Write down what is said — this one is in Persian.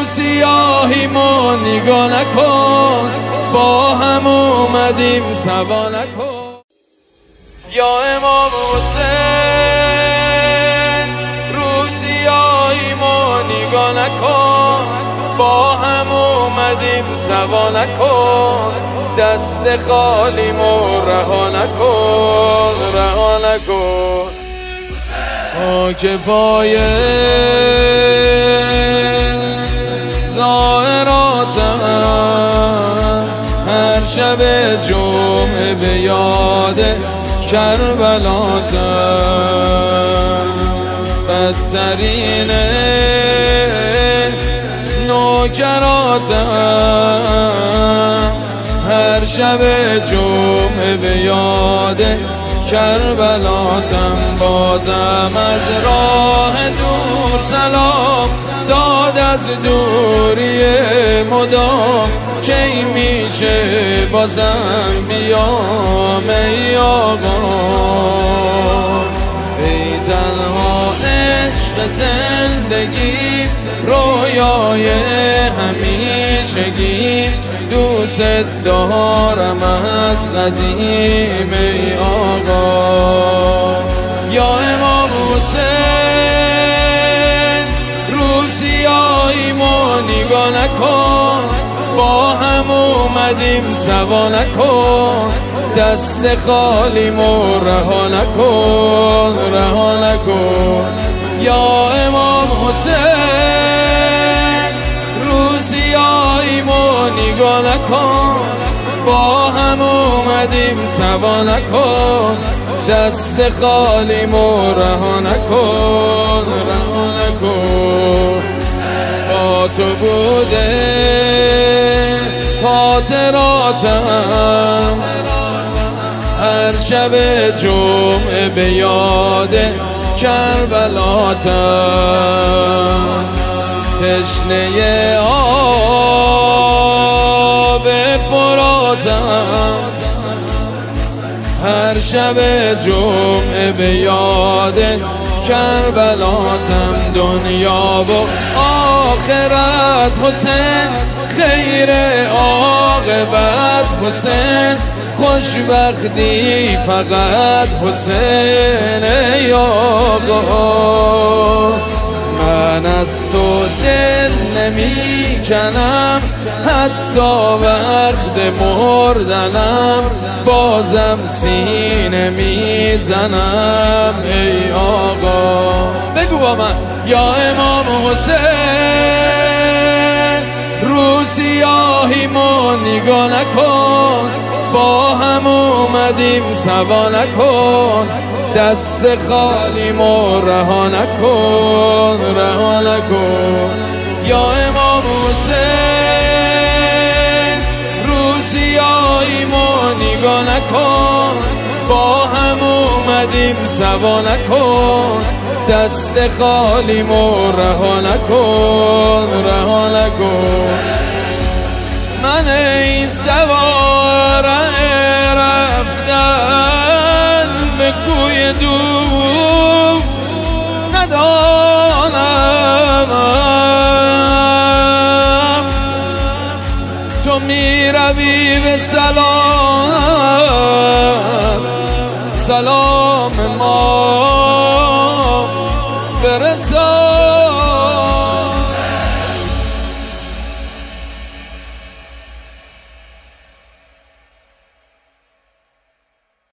سیاهی ما نگاه نکن، با هم اومدیم سوا نکن. یا امام حسین رو سیاهی ما نگاه نکن، با هم اومدیم سوا نکن. دست خالی ما رها نکن، رها نکن. خاک پای زائراتم هر شب جمعه به یاد کربلاتم. بدترین نوکراتم هر شب جمعه به یاد کربلاتم. بازم از راه دور سلام داد از دوری مدام. کی میشه بازم بیام ای آقا، ای تنها عشق زندگی، رویای همیشگی. دوست دارم از قدیم ای آقا. یا امام حسین رو سیاهی ما نگاه نکن، با هم اومدیم سوا نکن. دست خالی ما رها نکن، رها نکن. یا امام حسین رو سیاهی ما نگاه نکن، با هم اومدیم سوا نکن. دست خالی ما رها نکن، رها نکن. با تو بوده خاطراتم هر شب جمعه به یاد کربلاتم. تشنه آب فراتم هر شب جمعه به یاد کربلاتم. دنیا و آخرت حسین، خیر عاقبت حسین. خوشبختی فقط حسین ای آقا. من از تو دل نمی کنم، حتی وقت مردنم بازم سینه میزنم ای آقا. بگو با من یا امام حسین رو سیاهی ما نگاه نکن، با هم اومدیم سوا نکن. دست خالی ما رها نکن، رها نکن. یا امام حسین رو سیاهی ما نگاه نکن، با هم اومدیم سوا نکن. دست خالی ما رها نکن، رها نکن. من این سواره رفتن به کوی دوست ندانم، تو میروی به سلام، سلام ما